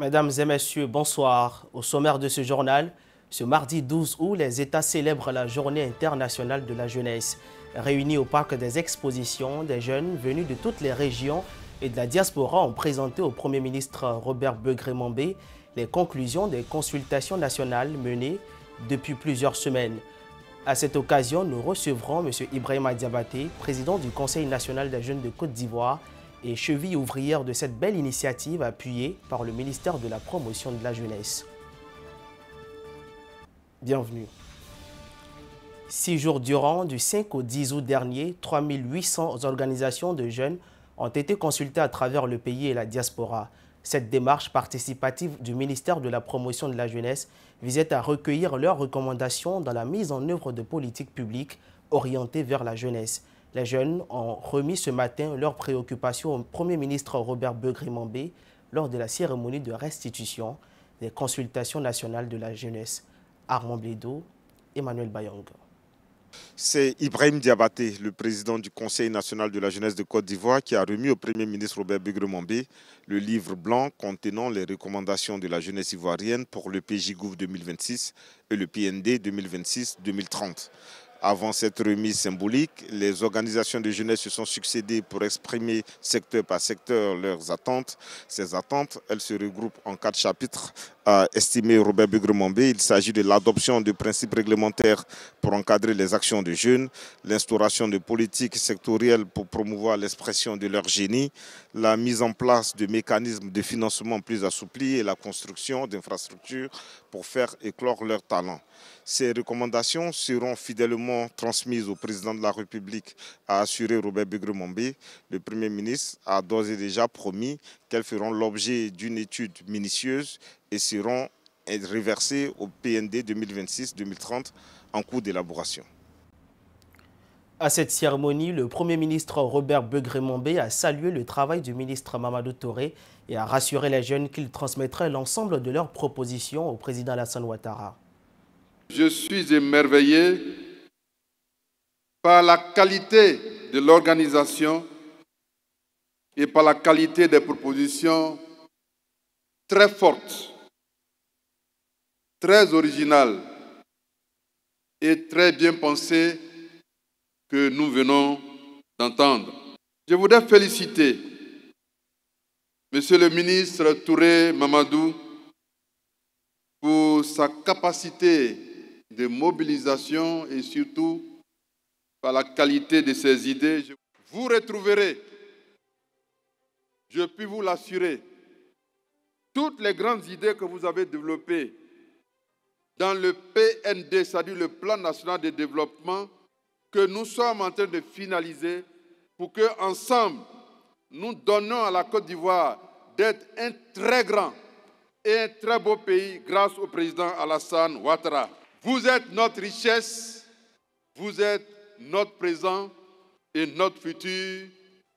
Mesdames et messieurs, bonsoir. Au sommaire de ce journal, ce mardi 12 août, les États célèbrent la Journée internationale de la jeunesse. Réunis au parc des expositions, des jeunes venus de toutes les régions et de la diaspora ont présenté au Premier ministre Robert Begré-Mambé les conclusions des consultations nationales menées depuis plusieurs semaines. À cette occasion, nous recevrons M. Ibrahima Diabaté, président du Conseil national des jeunes de Côte d'Ivoire, et cheville ouvrière de cette belle initiative appuyée par le ministère de la Promotion de la Jeunesse. Bienvenue. 6 jours durant, du 5 au 10 août dernier, 3800 organisations de jeunes ont été consultées à travers le pays et la diaspora. Cette démarche participative du ministère de la Promotion de la Jeunesse visait à recueillir leurs recommandations dans la mise en œuvre de politiques publiques orientées vers la jeunesse. Les jeunes ont remis ce matin leurs préoccupations au Premier ministre Robert Begré-Mambé lors de la cérémonie de restitution des consultations nationales de la jeunesse. Armand Bledo, Emmanuel Bayong. C'est Ibrahim Diabaté, le président du Conseil national de la jeunesse de Côte d'Ivoire, qui a remis au Premier ministre Robert Begré-Mambé le livre blanc contenant les recommandations de la jeunesse ivoirienne pour le PJGouv 2026 et le PND 2026-2030. Avant cette remise symbolique, les organisations de jeunesse se sont succédées pour exprimer secteur par secteur leurs attentes. Ces attentes, elles se regroupent en 4 chapitres, a estimé Robert Begré-Mambé. Il s'agit de l'adoption de principes réglementaires pour encadrer les actions des jeunes, l'instauration de politiques sectorielles pour promouvoir l'expression de leur génie, la mise en place de mécanismes de financement plus assouplis et la construction d'infrastructures pour faire éclore leurs talents. Ces recommandations seront fidèlement transmises au président de la République, a assuré Robert Begré-Mambé. Le Premier ministre a d'ores et déjà promis qu'elles feront l'objet d'une étude minutieuse et seront reversées au PND 2026-2030 en cours d'élaboration. À cette cérémonie, le Premier ministre Robert Begré-Mambé a salué le travail du ministre Mamadou Touré et a rassuré les jeunes qu'il transmettrait l'ensemble de leurs propositions au président Alassane Ouattara. Je suis émerveillé par la qualité de l'organisation et par la qualité des propositions très fortes, très originales et très bien pensées que nous venons d'entendre. Je voudrais féliciter Monsieur le ministre Touré Mamadou pour sa capacité de mobilisation et surtout par la qualité de ses idées. Vous retrouverez, je puis vous l'assurer, toutes les grandes idées que vous avez développées dans le PND, c'est-à-dire le Plan national de développement, que nous sommes en train de finaliser pour qu'ensemble, nous donnons à la Côte d'Ivoire d'être un très grand et un très beau pays grâce au président Alassane Ouattara. Vous êtes notre richesse, vous êtes notre présent et notre futur.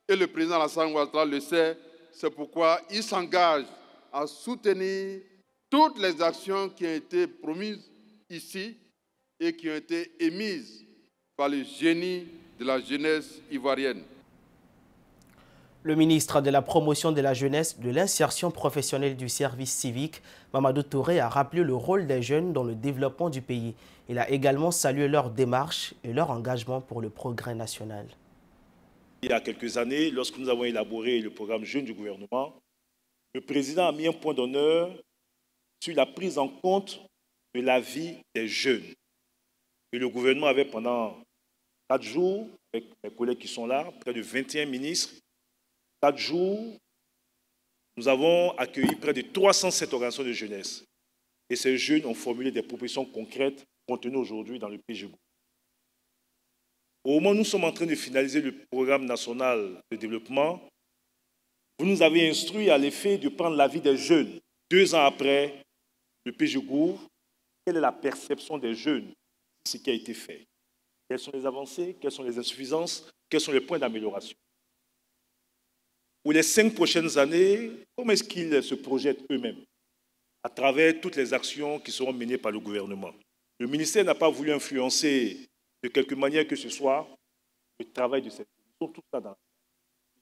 Et le président Alassane Ouattara le sait, c'est pourquoi il s'engage à soutenir toutes les actions qui ont été promises ici et qui ont été émises par le génie de la jeunesse ivoirienne. Le ministre de la Promotion de la Jeunesse, de l'Insertion professionnelle du service civique, Mamadou Touré, a rappelé le rôle des jeunes dans le développement du pays. Il a également salué leur démarche et leur engagement pour le progrès national. Il y a quelques années, lorsque nous avons élaboré le programme Jeunes du gouvernement, le président a mis un point d'honneur sur la prise en compte de la vie des jeunes. Et le gouvernement avait pendant 4 jours, avec mes collègues qui sont là, près de 21 ministres, 4 jours, nous avons accueilli près de 307 organisations de jeunesse. Et ces jeunes ont formulé des propositions concrètes contenues aujourd'hui dans le PJGouv. Au moment où nous sommes en train de finaliser le programme national de développement, vous nous avez instruit à l'effet de prendre l'avis des jeunes. 2 ans après le PJGouv, quelle est la perception des jeunes de ce qui a été fait? Quelles sont les avancées? Quelles sont les insuffisances? Quels sont les points d'amélioration? Pour les 5 prochaines années, comment est-ce qu'ils se projettent eux-mêmes à travers toutes les actions qui seront menées par le gouvernement? Le ministère n'a pas voulu influencer de quelque manière que ce soit le travail de cette commission. Tout ça dans...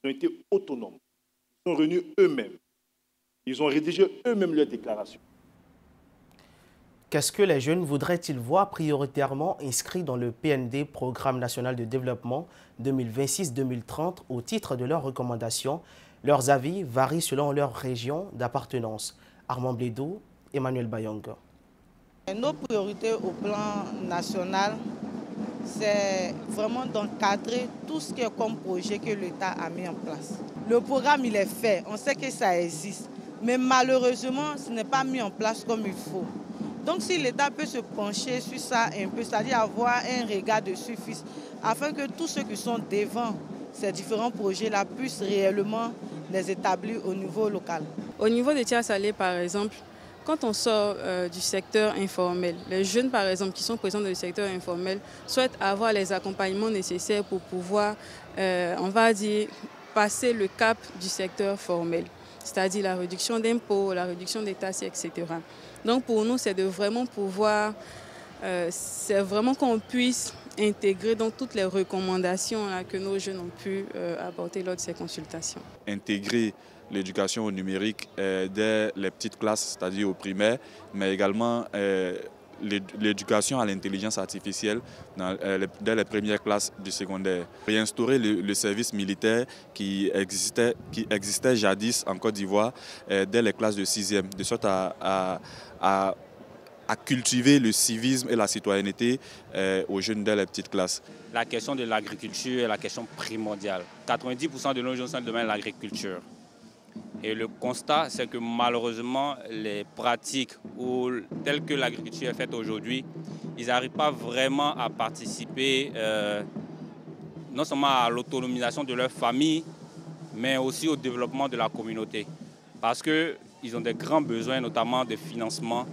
Ils ont été autonomes. Ils sont venus eux-mêmes Ils ont rédigé eux-mêmes leur déclaration. Qu'est-ce que les jeunes voudraient-ils voir prioritairement inscrits dans le PND, Programme national de développement 2026-2030, au titre de leurs recommandations? Leurs avis varient selon leur région d'appartenance. Armand Blédou, Emmanuel Bayong. Nos priorités au plan national, c'est vraiment d'encadrer tout ce qui est comme projet que l'État a mis en place. Le programme, il est fait, on sait que ça existe, mais malheureusement, ce n'est pas mis en place comme il faut. Donc si l'État peut se pencher sur ça un peu, c'est-à-dire avoir un regard de suffisance, afin que tous ceux qui sont devant ces différents projets-là puissent réellement les établir au niveau local. Au niveau des tiers salés, par exemple, quand on sort du secteur informel, les jeunes, par exemple, qui sont présents dans le secteur informel, souhaitent avoir les accompagnements nécessaires pour pouvoir, on va dire, passer le cap du secteur formel, c'est-à-dire la réduction d'impôts, la réduction des taxes, etc. Donc pour nous, c'est de vraiment pouvoir, c'est vraiment qu'on puisse intégrer dans toutes les recommandations là, que nos jeunes ont pu apporter lors de ces consultations. Intégrer l'éducation au numérique dès les petites classes, c'est-à-dire au primaire, mais également l'éducation à l'intelligence artificielle dès les premières classes du secondaire. Réinstaurer le service militaire qui existait jadis en Côte d'Ivoire dès les classes de 6e, de sorte à cultiver le civisme et la citoyenneté aux jeunes dès les petites classes. La question de l'agriculture est la question primordiale. 90% de nos jeunes sont dans le domaine de l'agriculture. Et le constat, c'est que malheureusement, les pratiques telles que l'agriculture est faite aujourd'hui, ils n'arrivent pas vraiment à participer non seulement à l'autonomisation de leur famille, mais aussi au développement de la communauté. Parce qu'ils ont des grands besoins, notamment de financement,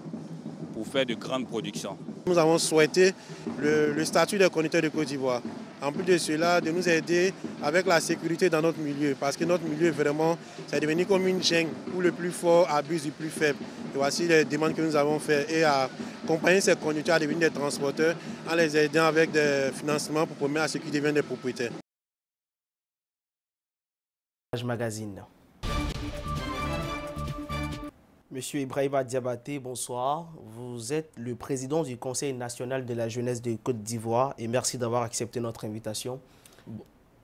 pour faire de grandes productions. Nous avons souhaité le statut de conducteur de Côte d'Ivoire. En plus de cela, de nous aider avec la sécurité dans notre milieu. Parce que notre milieu, vraiment, c'est devenu comme une chaîne où le plus fort abuse du plus faible. Et voici les demandes que nous avons faites. Et à accompagner ces conducteurs à devenir des transporteurs en les aidant avec des financements pour permettre à ceux qui deviennent des propriétaires. Magazine. Monsieur Ibrahima Diabaté, bonsoir. Vous êtes le président du Conseil national de la jeunesse de Côte d'Ivoire et merci d'avoir accepté notre invitation.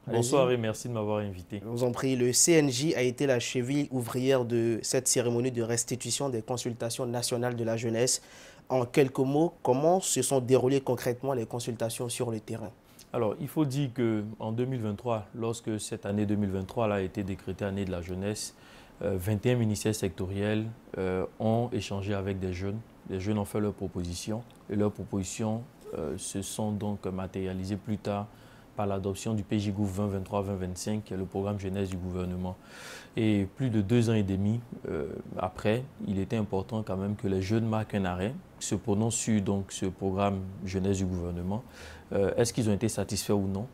Bonsoir et merci de m'avoir invité. Je vous en prie, le CNJ a été la cheville ouvrière de cette cérémonie de restitution des consultations nationales de la jeunesse. En quelques mots, comment se sont déroulées concrètement les consultations sur le terrain? Alors, il faut dire qu'en 2023, lorsque cette année 2023 a été décrétée année de la jeunesse, 21 ministères sectoriels ont échangé avec des jeunes. Les jeunes ont fait leurs propositions et leurs propositions se sont donc matérialisées plus tard par l'adoption du PJGouv 2023-2025, qui est le programme jeunesse du gouvernement. Et plus de 2 ans et demi après, il était important quand même que les jeunes marquent un arrêt, se prononcent sur donc, ce programme jeunesse du gouvernement. Est-ce qu'ils ont été satisfaits ou non?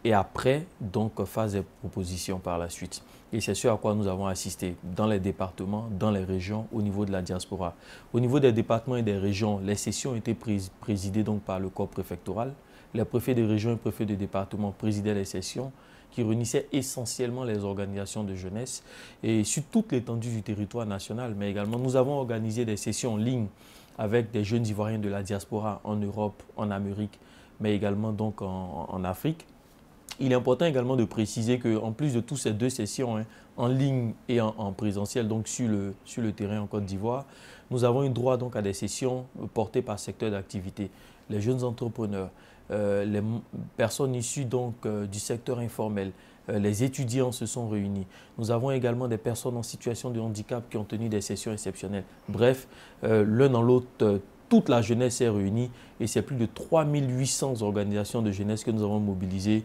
Et après, donc, fassent des propositions par la suite. Et c'est ce à quoi nous avons assisté dans les départements, dans les régions, au niveau de la diaspora. Au niveau des départements et des régions, les sessions étaient présidées donc par le corps préfectoral. Les préfets de région et préfets de département présidaient les sessions qui réunissaient essentiellement les organisations de jeunesse et sur toute l'étendue du territoire national. Mais également, nous avons organisé des sessions en ligne avec des jeunes Ivoiriens de la diaspora en Europe, en Amérique, mais également donc en Afrique. Il est important également de préciser qu'en plus de toutes ces 2 sessions, en ligne et en présentiel, donc sur le terrain en Côte d'Ivoire, nous avons eu droit donc à des sessions portées par secteur d'activité. Les jeunes entrepreneurs, les personnes issues donc du secteur informel, les étudiants se sont réunis. Nous avons également des personnes en situation de handicap qui ont tenu des sessions exceptionnelles. Bref, l'un dans l'autre, toute la jeunesse est réunie et c'est plus de 3800 organisations de jeunesse que nous avons mobilisées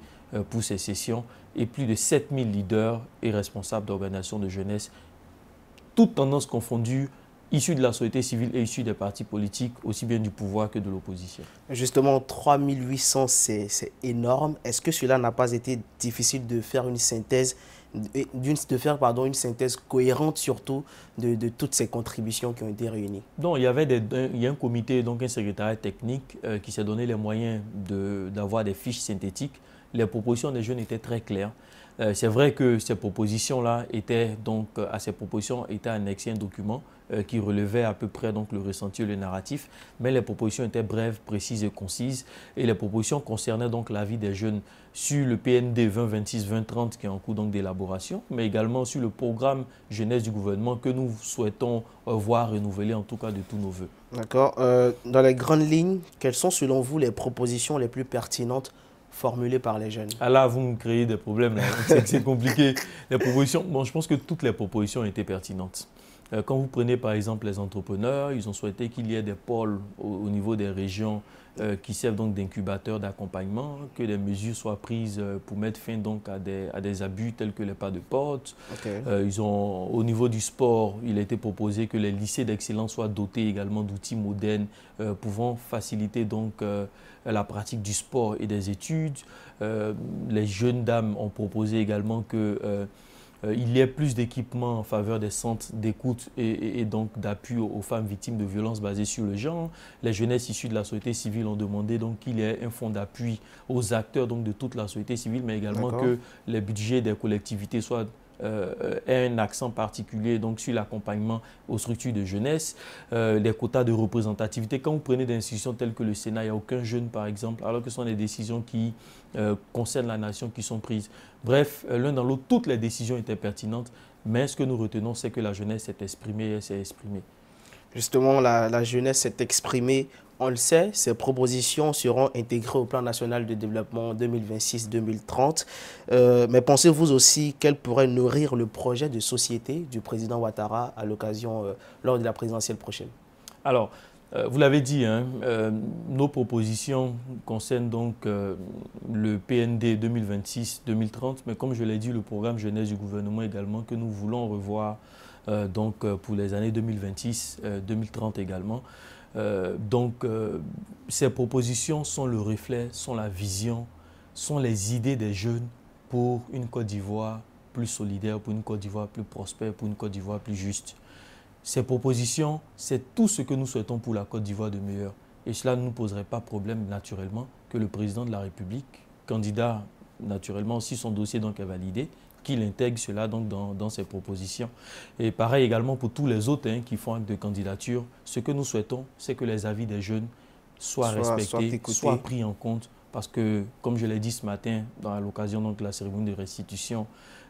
pour ces sessions et plus de 7000 leaders et responsables d'organisations de jeunesse, toutes tendances confondues, issus de la société civile et issus des partis politiques, aussi bien du pouvoir que de l'opposition. Justement, 3800, c'est énorme. Est-ce que cela n'a pas été difficile de faire une synthèse, une synthèse cohérente surtout de toutes ces contributions qui ont été réunies? Non, il y a un comité, donc un secrétariat technique qui s'est donné les moyens d'avoir des fiches synthétiques. Les propositions des jeunes étaient très claires. C'est vrai que ces propositions-là étaient donc, à ces propositions était annexé un document qui relevait à peu près donc, le ressenti et le narratif, mais les propositions étaient brèves, précises et concises, et les propositions concernaient donc la vie des jeunes sur le PND 2026-2030 qui est en cours d'élaboration, mais également sur le programme jeunesse du gouvernement que nous souhaitons voir renouveler en tout cas de tous nos voeux. D'accord. Dans les grandes lignes, quelles sont selon vous les propositions les plus pertinentes formulées par les jeunes? Ah là, vous me créez des problèmes, c'est compliqué. Les propositions, bon, je pense que toutes les propositions étaient pertinentes. Quand vous prenez par exemple les entrepreneurs, ils ont souhaité qu'il y ait des pôles au niveau des régions qui servent donc d'incubateurs d'accompagnement, que des mesures soient prises pour mettre fin donc à des abus tels que les pas de porte. Okay. Au niveau du sport, il a été proposé que les lycées d'excellence soient dotés également d'outils modernes pouvant faciliter donc la pratique du sport et des études. Les jeunes dames ont proposé également que il y ait plus d'équipements en faveur des centres d'écoute et donc d'appui aux femmes victimes de violences basées sur le genre. Les jeunesses issues de la société civile ont demandé qu'il y ait un fonds d'appui aux acteurs donc, de toute la société civile, mais également que les budgets des collectivités soient un accent particulier donc, sur l'accompagnement aux structures de jeunesse, les quotas de représentativité. Quand vous prenez des institutions telles que le Sénat, il n'y a aucun jeune, par exemple, alors que ce sont des décisions qui concernent la nation qui sont prises. Bref, l'un dans l'autre, toutes les décisions étaient pertinentes, mais ce que nous retenons, c'est que la jeunesse s'est exprimée et s'est exprimée. Justement, la jeunesse s'est exprimée. On le sait, ces propositions seront intégrées au plan national de développement 2026-2030. Mais pensez-vous aussi qu'elles pourraient nourrir le projet de société du président Ouattara à l'occasion, lors de la présidentielle prochaine? Alors, vous l'avez dit, hein, nos propositions concernent donc le PND 2026-2030, mais comme je l'ai dit, le programme jeunesse du gouvernement également que nous voulons revoir donc, pour les années 2026-2030 également. Ces propositions sont le reflet, sont la vision, sont les idées des jeunes pour une Côte d'Ivoire plus solidaire, pour une Côte d'Ivoire plus prospère, pour une Côte d'Ivoire plus juste. Ces propositions, c'est tout ce que nous souhaitons pour la Côte d'Ivoire de meilleur. Et cela ne nous poserait pas problème naturellement que le président de la République, candidat naturellement si son dossier donc est validé, qu'il intègre cela donc dans ses propositions. Et pareil également pour tous les autres qui font acte de candidature. Ce que nous souhaitons, c'est que les avis des jeunes soient respectés, soient pris en compte. Parce que, comme je l'ai dit ce matin, à l'occasion de la cérémonie de restitution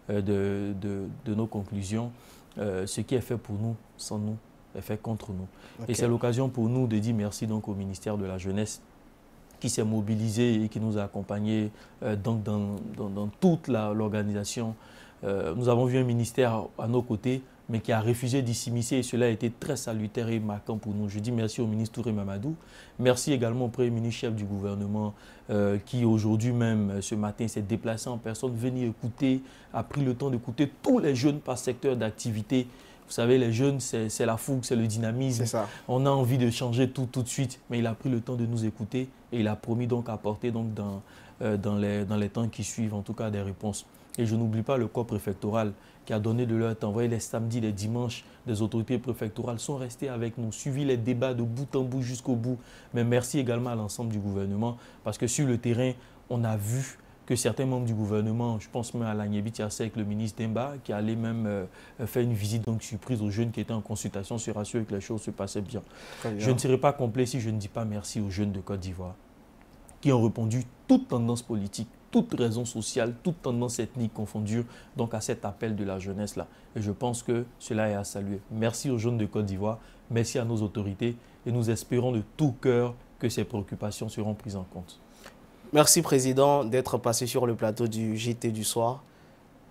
de nos conclusions, ce qui est fait pour nous, sans nous, est fait contre nous. Okay. Et c'est l'occasion pour nous de dire merci donc au ministère de la Jeunesse qui s'est mobilisé et qui nous a accompagnés donc dans toute l'organisation. Nous avons vu un ministère à nos côtés, mais qui a refusé d'y s'immiscer et cela a été très salutaire et marquant pour nous. Je dis merci au ministre Touré Mamadou. Merci également au Premier ministre chef du gouvernement qui aujourd'hui même, ce matin, s'est déplacé en personne, venu écouter, a pris le temps d'écouter tous les jeunes par secteur d'activité. Vous savez, les jeunes, c'est la fougue, c'est le dynamisme. On a envie de changer tout de suite, mais il a pris le temps de nous écouter et il a promis donc apporter donc dans les temps qui suivent, en tout cas, des réponses. Et je n'oublie pas le corps préfectoral qui a donné de leur temps. Vous voyez, les samedis, les dimanches, des autorités préfectorales sont restés avec nous, suivi les débats de bout en bout jusqu'au bout. Mais merci également à l'ensemble du gouvernement parce que sur le terrain, on a vu que certains membres du gouvernement, je pense même à Lagnébi Tiassé avec le ministre Demba, qui allait même faire une visite donc surprise aux jeunes qui étaient en consultation, se rassurer que les choses se passaient bien. Je ne serai pas complet si je ne dis pas merci aux jeunes de Côte d'Ivoire qui ont répondu toute tendance politique, toute raison sociale, toute tendance ethnique confondue, donc à cet appel de la jeunesse-là. Et je pense que cela est à saluer. Merci aux jeunes de Côte d'Ivoire, merci à nos autorités et nous espérons de tout cœur que ces préoccupations seront prises en compte. Merci Président d'être passé sur le plateau du JT du soir.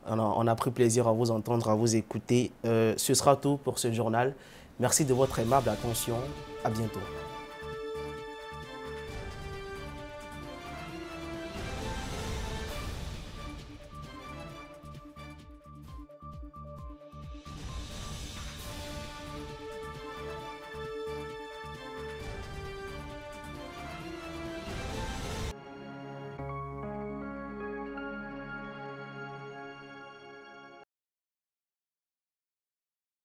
On a pris plaisir à vous entendre, à vous écouter. Ce sera tout pour ce journal. Merci de votre aimable attention. À bientôt.